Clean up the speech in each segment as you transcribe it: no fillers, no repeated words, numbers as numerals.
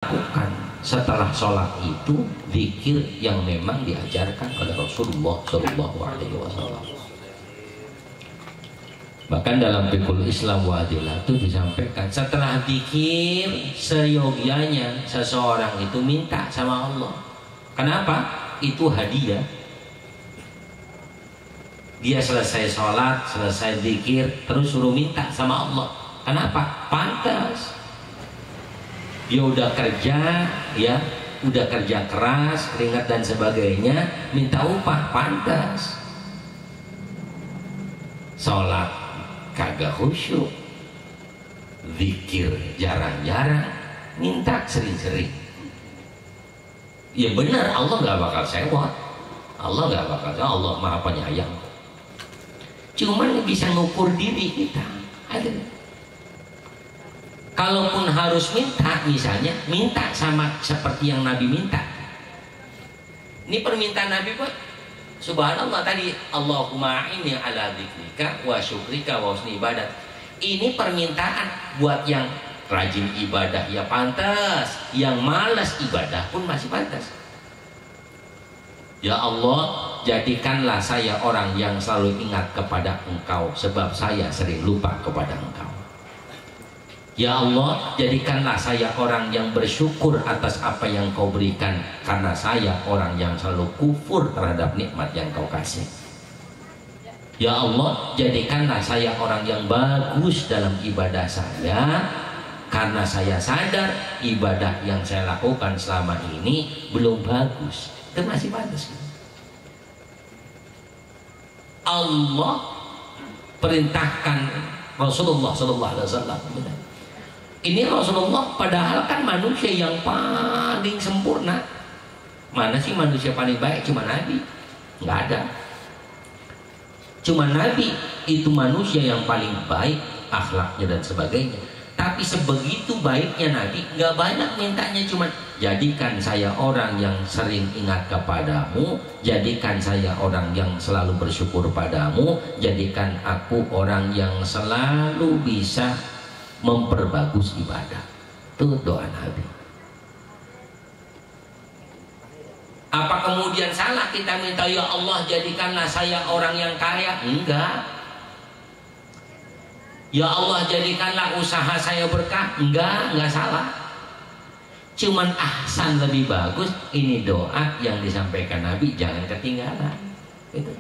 lakukan setelah sholat itu zikir yang memang diajarkan oleh Rasulullah Shallallahu Alaihi Wasallam. Bahkan dalam fikul Islam wa adilah itu disampaikan setelah zikir seyogianya seseorang itu minta sama Allah. Kenapa? Itu hadiah. Dia selesai sholat, selesai zikir, terus suruh minta sama Allah. Kenapa? Pantas. Dia udah kerja, ya, udah kerja keras, keringat dan sebagainya, minta upah, pantas. Sholat kagak khusyuk, zikir jarang-jarang, minta sering-sering. Ya benar, Allah nggak bakal sewot, Allah nggak bakal, Allah maha penyayang. Cuman bisa ngukur diri kita. Ada. Kalaupun harus minta, misalnya minta sama seperti yang Nabi minta. Ini permintaan Nabi buat subhanallah tadi, Allahumma inni ala dzikrika wa syukrika wa husni ibadat. Ini permintaan buat yang rajin ibadah ya pantas, yang malas ibadah pun masih pantas. Ya Allah, jadikanlah saya orang yang selalu ingat kepada Engkau, sebab saya sering lupa kepada Engkau. Ya Allah, jadikanlah saya orang yang bersyukur atas apa yang Kau berikan, karena saya orang yang selalu kufur terhadap nikmat yang Kau kasih. Ya Allah, jadikanlah saya orang yang bagus dalam ibadah saya, karena saya sadar ibadah yang saya lakukan selama ini belum bagus. Itu masih bagus. Allah perintahkan Rasulullah SAW. Ini Rasulullah padahal kan manusia yang paling sempurna. Mana sih manusia paling baik? Cuma Nabi. Nggak ada. Cuma Nabi itu manusia yang paling baik akhlaknya dan sebagainya. Tapi sebegitu baiknya Nabi, nggak banyak mintanya, cuma jadikan saya orang yang sering ingat kepadamu, jadikan saya orang yang selalu bersyukur padamu, jadikan aku orang yang selalu bisa memperbagus ibadah. Itu doa Nabi. Apa kemudian salah kita minta ya Allah jadikanlah saya orang yang kaya? Enggak. Ya Allah jadikanlah usaha saya berkah? Enggak salah. Cuman ahsan lebih bagus. Ini doa yang disampaikan Nabi, jangan ketinggalan. Itu.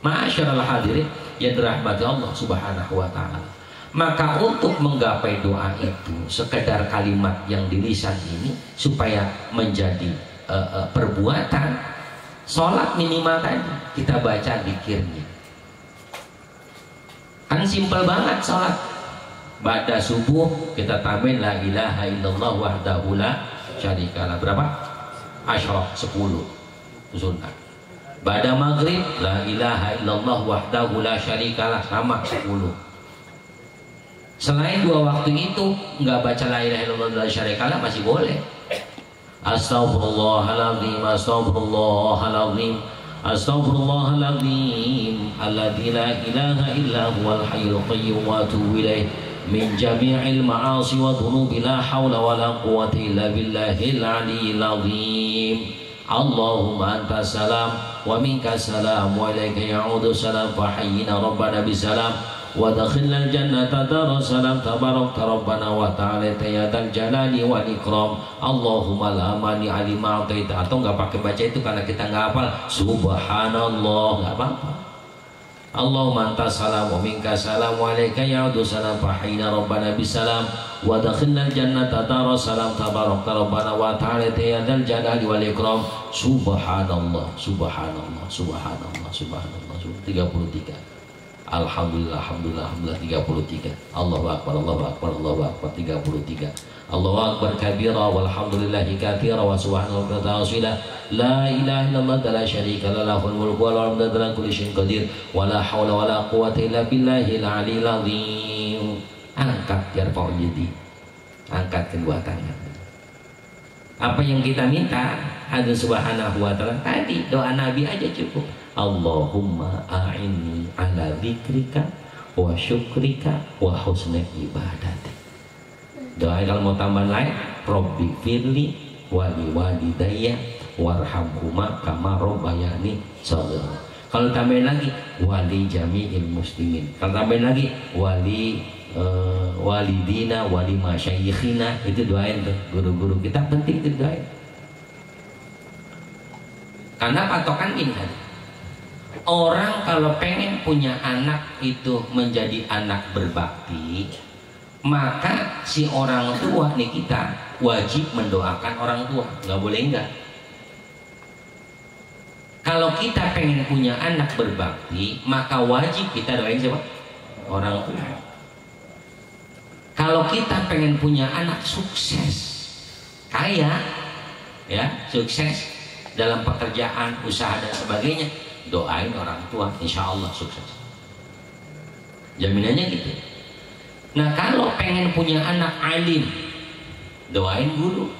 Ma'asyiral hadirin yang dirahmati Allah Subhanahu wa taala. Maka untuk menggapai doa itu, sekedar kalimat yang di lisan ini supaya menjadi perbuatan, sholat minimal tadi kita baca zikirnya. Kan simpel banget sholat. Ba'da subuh kita tambahin la ilaha illallah wahdahu la syarikalah. Berapa? 10 sunnah. Ba'da maghrib la ilaha illallah wahdahu la syarikalah, sama 10. Selain 2 waktu itu nggak baca la ilaha illallah la syarikalah masih boleh. Astaghfirullahaladzim, astaghfirullahaladzim, astaghfirullahaladzim alladzi la ilaha illa huwal hayyul qayyum wa atubu ilaih min jami'il ma'asi wa dhunubi la hawla wa la quwwata illa billahil aliyyil azim. Allahumma antas salam wa minkas salam wa ilaika ya'udu salam fa hayyina rabbana bisalam wa dakhilnal jannata darussalam tabarakta rabbana wa ta'ala ya dzal jalali wal ikram. Allahumma la mani alima ataita. Atau nggak pakai baca itu karena kita nggak hafal subhanallah, nggak apa-apa. Allahumma antas salam wa minkas salam wa ilaika ya'udu salam fa hayyina rabbana bisalam wa dakhilnal jannata darussalam tabarakta rabbana wa ta'ala ya dzal jalali wal ikram. Subhanallah, subhanallah, subhanallah, subhanallah. 33. Alhamdulillah, alhamdulillah, alhamdulillah 33. Allahu akbar, Allahu akbar, Allahu akbar 33. Allahu akbar kabira walhamdulillahi katsira wa subhanallahi wa ta'ala. La ilaha illallah la syarika lahu lahul mulku wa lahul hamdu ala kulli syai'in qadir wa la haula wa la quwwata illa billahil aliyil azim. Angkat yarfa'u yadi. Angkat kedua tangan. Apa yang kita minta Allah Subhanahu wa taala tadi doa Nabi aja cukup. Allahumma a'inni ala dzikrika wa syukrika wa husni ibadati. Doa kalau mau tambahan lain, Robbi firli wali walidayya warhamhuma kama rabbayani shaghira. Kalau tambahin lagi wali jami'il muslimin. Kalau tambahin lagi wali walidina wali masyayikhina, itu doain tuh guru-guru kita, penting itu doain. Karena patokan ini kan, orang kalau pengen punya anak itu menjadi anak berbakti, maka si orang tua nih kita wajib mendoakan orang tua, nggak boleh enggak. Kalau kita pengen punya anak berbakti, maka wajib kita doain siapa? Orang tua. Kalau kita pengen punya anak sukses, kaya, ya sukses dalam pekerjaan, usaha dan sebagainya, doain orang tua, insya Allah sukses. Jaminannya gitu. Nah kalau pengen punya anak alim, doain guru.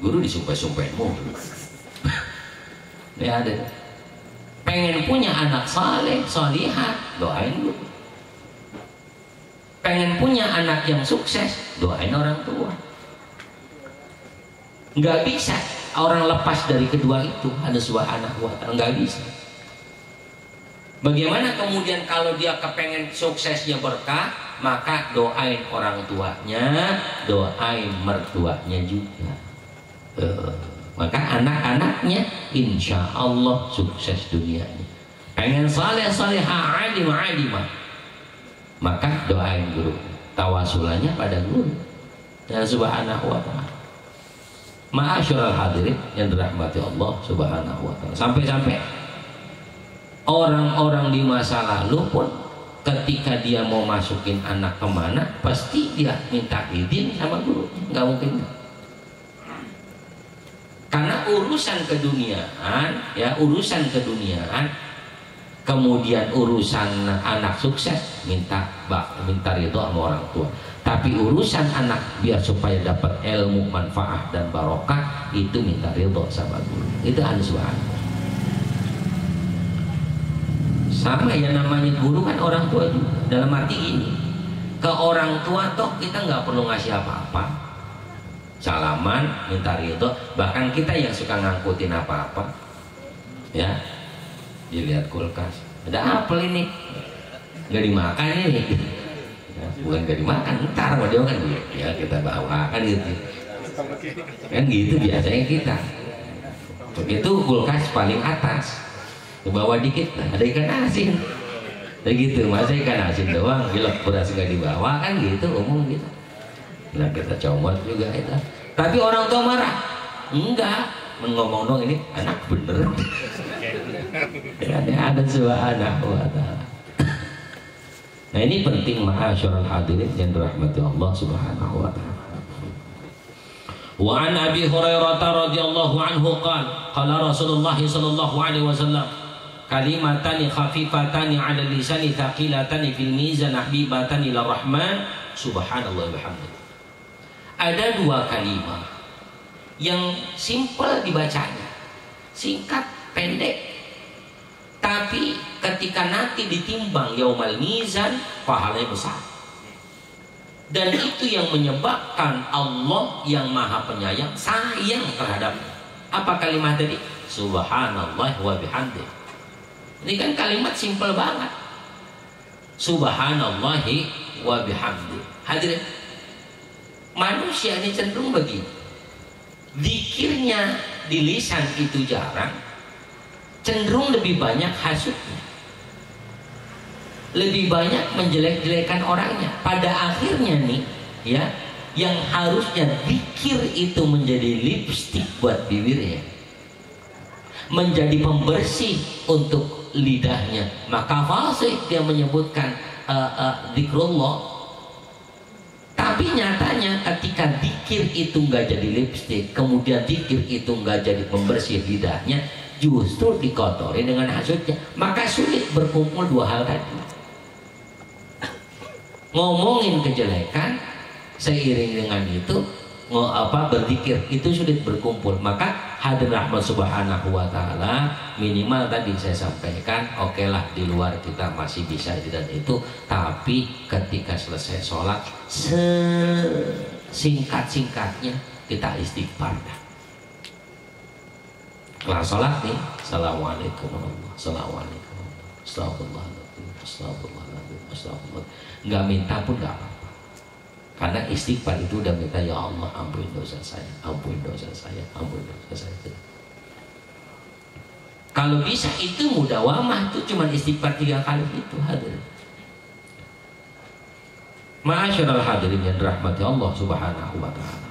Guru disumpah-sumpahin mulu. Ya ada. Pengen punya anak saleh, salihah, doain guru. Pengen punya anak yang sukses, doain orang tua. Nggak bisa orang lepas dari kedua itu, ada subhanahu wa ta'ala, nggak bisa. Bagaimana kemudian kalau dia kepengen suksesnya berkah, maka doain orang tuanya, doain mertuanya juga. Maka anak-anaknya insya Allah sukses dunianya. Pengen saleh salehah, alim alimah, maka doain guru, tawasulannya pada guru dan subhanahu wa ta'ala. Ma'asyiral hadirin yang dirahmati Allah subhanahu wa ta'ala, sampai-sampai orang-orang di masa lalu pun ketika dia mau masukin anak kemana, pasti dia minta izin sama guru, nggak mungkin. Karena urusan keduniaan, ya urusan keduniaan, kemudian urusan anak sukses minta ridho sama orang tua. Tapi urusan anak biar supaya dapat ilmu, manfaat dan barokah, itu minta ridho sama guru. Itu harus banget. Sama ya namanya guru kan orang tua juga. Dalam arti ini, ke orang tua toh kita nggak perlu ngasih apa-apa. Salaman, minta ridho, bahkan kita yang suka ngangkutin apa-apa, ya, dilihat kulkas, ada apel ini, nggak dimakan ini, ya, bukan nggak dimakan, ntar sama dia kan, ya kita bawa kan gitu, kan gitu biasanya kita, begitu kulkas paling atas, ke bawah dikit, ada ikan asin, begitu, masa ikan asin doang, gilak beras nggak dibawa kan gitu, umum gitu. Nah kita comot juga itu. Tapi orang tua marah, enggak, ngomong dong ini anak bener. Ya, ada subhanahu wa ta'ala. Nah ini penting ma'asyiral hadirin yang dirahmati Allah subhanahu wa ta'ala. Wa an Abi Hurairah radhiyallahu anhu qala Rasulullah sallallahu alaihi wasallam, kalimatani khafifatani 'ala lisani thaqilatani fil mizan habibatani ila rahman subhanallah wa bihamdihi. Ada dua kalimat yang simpel dibacanya, singkat, pendek, tapi ketika nanti ditimbang yaumal mizan, pahalanya besar. Dan itu yang menyebabkan Allah yang maha penyayang sayang terhadapnya. Apa kalimat tadi? Subhanallah wa bihamdihi. Ini kan kalimat simpel banget. Subhanallahi wa bihamdihi. Hadirin, manusia ini cenderung begini, zikirnya di lisan itu jarang, cenderung lebih banyak hasudnya, lebih banyak menjelek-jelekan orangnya. Pada akhirnya nih, ya, yang harusnya zikir itu menjadi lipstik buat bibirnya, menjadi pembersih untuk lidahnya, maka fasih dia menyebutkan zikrullah. Tapi nyatanya ketika zikir itu nggak jadi lipstik, kemudian zikir itu nggak jadi pembersih lidahnya, justru dikotori dengan hasudnya, maka sulit berkumpul dua hal tadi. Ngomongin kejelekan seiring dengan itu berzikir itu sulit berkumpul, maka hadirin rahmat subhanahu wa ta'ala, minimal tadi saya sampaikan, oke lah di luar kita masih bisa dan itu, tapi ketika selesai sholat sesingkat-singkatnya kita istighfar. Kelar sholat nih, assalamualaikum warahmatullahi wabarakatuh, assalamualaikum, astagfirullahaladzim, astagfirullahaladzim, astagfirullah. Nggak minta pun nggak apa-apa, karena istighfar itu udah minta, ya Allah ampun dosa saya, ampun dosa saya, ampun dosa saya. Kalau bisa itu mudawamah, itu cuma istighfar 3 kali itu. Hadirin ma'asyiral hadirin yang dirahmati Allah subhanahu wa ta'ala,